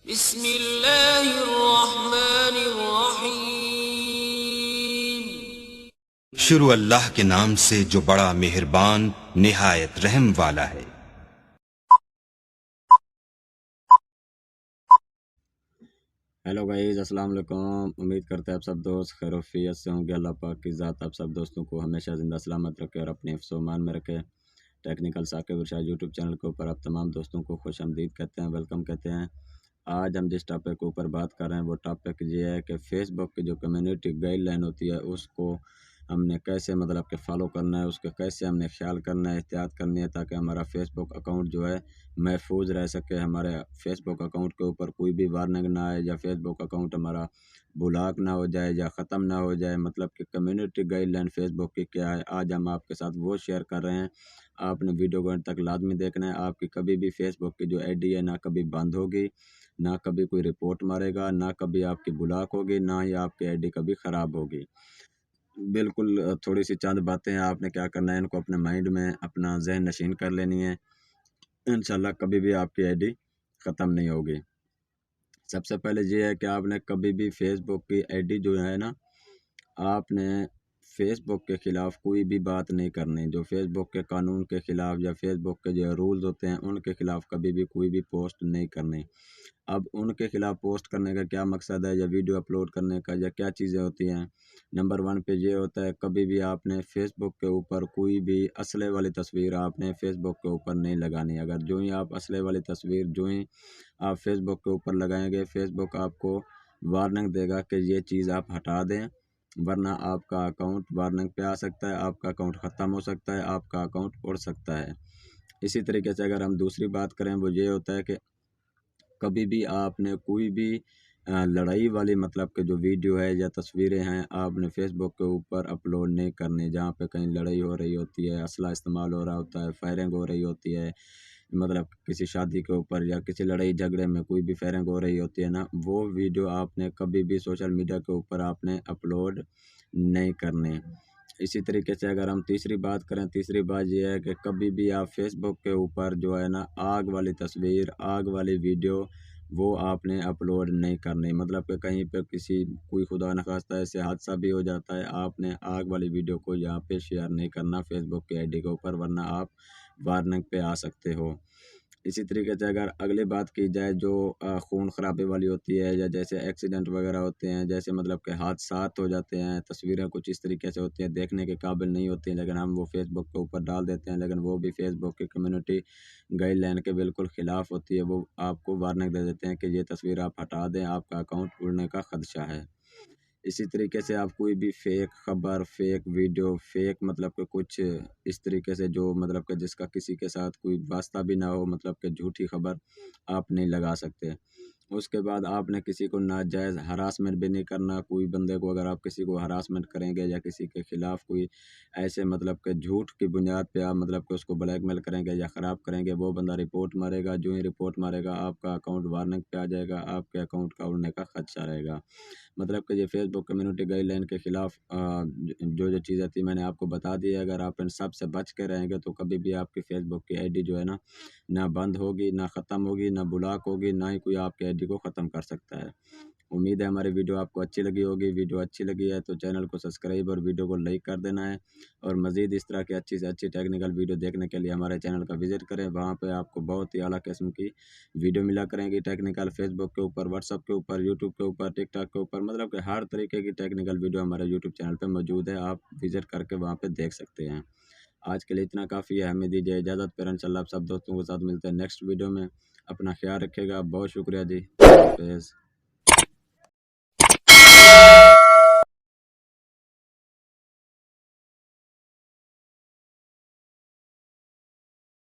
بسم اللہ الرحمن الرحیم۔ شروع اللہ کے نام سے جو بڑا مہربان نہایت رحم والا ہے۔ ہیلو گائز، السلام علیکم۔ امید کرتے ہیں آپ سب دوست خیر و عافیت سے ہوں گے۔ اللہ پاک کی ذات آپ سب دوستوں کو ہمیشہ زندہ سلامت رکھے اور اپنے حفظ و امان میں رکھے۔ ٹیکنیکل ثاقب ارشاد یوٹیوب چینل کے اوپر آپ تمام دوستوں کو خوش آمدید کہتے ہیں، ویلکم کہتے ہیں۔ آج ہم جس ٹاپک کے اوپر بات کر رہے ہیں وہ ٹاپک یہ ہے کہ فیس بک کی جو کمیونٹی گائیڈ لائن ہوتی ہے اس کو ہم نے کیسے کہ فالو کرنا ہے، اس کا کیسے ہم نے خیال کرنا ہے، احتیاط کرنی ہے تاکہ ہمارا فیس بک اکاؤنٹ جو ہے محفوظ رہ سکے، ہمارے فیس بک اکاؤنٹ کے اوپر کوئی بھی وارننگ نہ آئے یا فیس بک اکاؤنٹ ہمارا بلاک نہ ہو جائے یا ختم نہ ہو جائے۔ کہ کمیونٹی گائیڈ لائن فیس بک کی کیا ہے، آج ہم آپ کے ساتھ وہ شیئر کر رہے ہیں۔ آپ نے ویڈیو کو انت تک لازمی دیکھنا ہے۔ آپ کی کبھی بھی فیس بک کی جو آئی ڈی ہے نہ کبھی بند ہوگی، نہ کبھی کوئی رپورٹ مارے گا، نہ کبھی آپ کی بلاک ہوگی، نہ ہی آپ کی آئی ڈی کبھی خراب ہوگی۔ بالکل تھوڑی سی چند باتیں ہیں، آپ نے کیا کرنا ہے، ان کو اپنے مائنڈ میں اپنا ذہن نشین کر لینی ہے۔ انشاءاللہ کبھی بھی آپ کی آئی ڈی ختم نہیں ہوگی۔ سب سے پہلے یہ ہے کہ آپ نے کبھی بھی فیس بک کی آئی ڈی جو ہے نا، آپ نے فیس بک کے خلاف کوئی بھی بات نہیں کرنی۔ جو فیس بک کے قانون کے خلاف یا فیس بک کے جو رولز ہوتے ہیں ان کے خلاف کبھی بھی کوئی بھی پوسٹ نہیں کرنی۔ اب ان کے خلاف پوسٹ کرنے کا کیا مقصد ہے یا ویڈیو اپلوڈ کرنے کا یا کیا چیزیں ہوتی ہیں؟ نمبر 1 پہ یہ ہوتا ہے، کبھی بھی آپ نے فیس بک کے اوپر کوئی بھی اسلحے والی تصویر آپ نے فیس بک کے اوپر نہیں لگانی۔ اگر جو ہی آپ اسلحے والی تصویر جو ہی آپ فیس بک کے اوپر لگائیں گے، فیس بک آپ کو وارننگ دے گا کہ یہ چیز آپ ہٹا دیں، ورنہ آپ کا اکاؤنٹ وارننگ پہ آ سکتا ہے، آپ کا اکاؤنٹ ختم ہو سکتا ہے، آپ کا اکاؤنٹ اڑ سکتا ہے۔ اسی طریقے سے اگر ہم دوسری بات کریں وہ یہ ہوتا ہے کہ کبھی بھی آپ نے کوئی بھی لڑائی والی کہ جو ویڈیو ہے یا تصویریں ہیں آپ نے فیس بک کے اوپر اپلوڈ نہیں کرنی، جہاں پہ کہیں لڑائی ہو رہی ہوتی ہے، اسلحہ استعمال ہو رہا ہوتا ہے، فائرنگ ہو رہی ہوتی ہے، کسی شادی کے اوپر یا کسی لڑائی جھگڑے میں کوئی بھی فائرنگ ہو رہی ہوتی ہے نا، وہ ویڈیو آپ نے کبھی بھی سوشل میڈیا کے اوپر آپ نے اپلوڈ نہیں کرنی۔ اسی طریقے سے اگر ہم تیسری بات کریں، تیسری بات یہ ہے کہ کبھی بھی آپ فیس بک کے اوپر جو ہے نا آگ والی تصویر، آگ والی ویڈیو وہ آپ نے اپلوڈ نہیں کرنی۔ کہ کہیں پہ کوئی خدا نخواستہ ایسے حادثہ بھی ہو جاتا ہے، آپ نے آگ والی ویڈیو کو یہاں پہ شیئر نہیں کرنا فیس بک کی آئی ڈی کے اوپر، ورنہ آپ وارننگ پہ آ سکتے ہو۔ اسی طریقے سے اگر اگلی بات کی جائے جو خون خرابے والی ہوتی ہے یا جیسے ایکسیڈنٹ وغیرہ ہوتے ہیں، جیسے کہ حادثات ہو جاتے ہیں، تصویریں کچھ اس طریقے سے ہوتی ہیں دیکھنے کے قابل نہیں ہوتی ہیں لیکن ہم وہ فیس بک کے اوپر ڈال دیتے ہیں، لیکن وہ بھی فیس بک کی کمیونٹی گائیڈ لائن کے بالکل خلاف ہوتی ہے۔ وہ آپ کو وارننگ دے دیتے ہیں کہ یہ تصویر آپ ہٹا دیں، آپ کا اکاؤنٹ اڑنے کا خدشہ ہے۔ اسی طریقے سے آپ کوئی بھی فیک خبر، فیک ویڈیو، فیک کہ کچھ اس طریقے سے جو کہ جس کا کسی کے ساتھ کوئی واسطہ بھی نہ ہو، کہ جھوٹی خبر آپ نہیں لگا سکتے۔ اس کے بعد آپ نے کسی کو ناجائز ہراسمنٹ بھی نہیں کرنا۔ کوئی بندے کو اگر آپ کسی کو ہراسمنٹ کریں گے یا کسی کے خلاف کوئی ایسے کہ جھوٹ کی بنیاد پہ آپ کہ اس کو بلیک میل کریں گے یا خراب کریں گے، وہ بندہ رپورٹ مارے گا، جو ہی رپورٹ مارے گا آپ کا اکاؤنٹ وارننگ پہ آ جائے گا، آپ کے اکاؤنٹ کا اڑنے کا خدشہ رہے گا۔ کہ یہ فیس بک کمیونٹی گائیڈ لائن کے خلاف جو چیزیں تھی میں نے آپ کو بتا دی ہے، اگر آپ ان سب سے بچ کے رہیں گے تو کبھی بھی آپ کی فیس بک کی آئی ڈی جو ہے نا نہ بند ہوگی، نہ ختم ہوگی، نہ بلاک ہوگی، نہ ہی کوئی آپ کی آئی ڈی کو ختم کر سکتا ہے۔ امید ہے ہماری ویڈیو آپ کو اچھی لگی ہوگی۔ ویڈیو اچھی لگی ہے تو چینل کو سبسکرائب اور ویڈیو کو لائک کر دینا ہے، اور مزید اس طرح کی اچھی سے اچھی ٹیکنیکل ویڈیو دیکھنے کے لیے ہمارے چینل کا وزٹ کریں۔ وہاں پہ آپ کو بہت ہی اعلیٰ قسم کی ویڈیو ملا کریں گی ٹیکنیکل، فیس بک کے اوپر، واٹس ایپ کے اوپر، یوٹیوب کے اوپر، ٹک ٹاک کے اوپر، کہ ہر طریقے کی ٹیکنیکل ویڈیو ہمارے یوٹیوب چینل پہ موجود ہے، آپ وزٹ کر کے وہاں پہ دیکھ سکتے ہیں۔ آج کے لیے اتنا کافی ہے، ہمیں دیجیے اجازت، پھر انشاءاللہ آپ سب دوستوں کے ساتھ ملتے ہیں نیکسٹ ویڈیو میں۔ اپنا خیال رکھے گا، بہت شکریہ جی، اللہ حافظ۔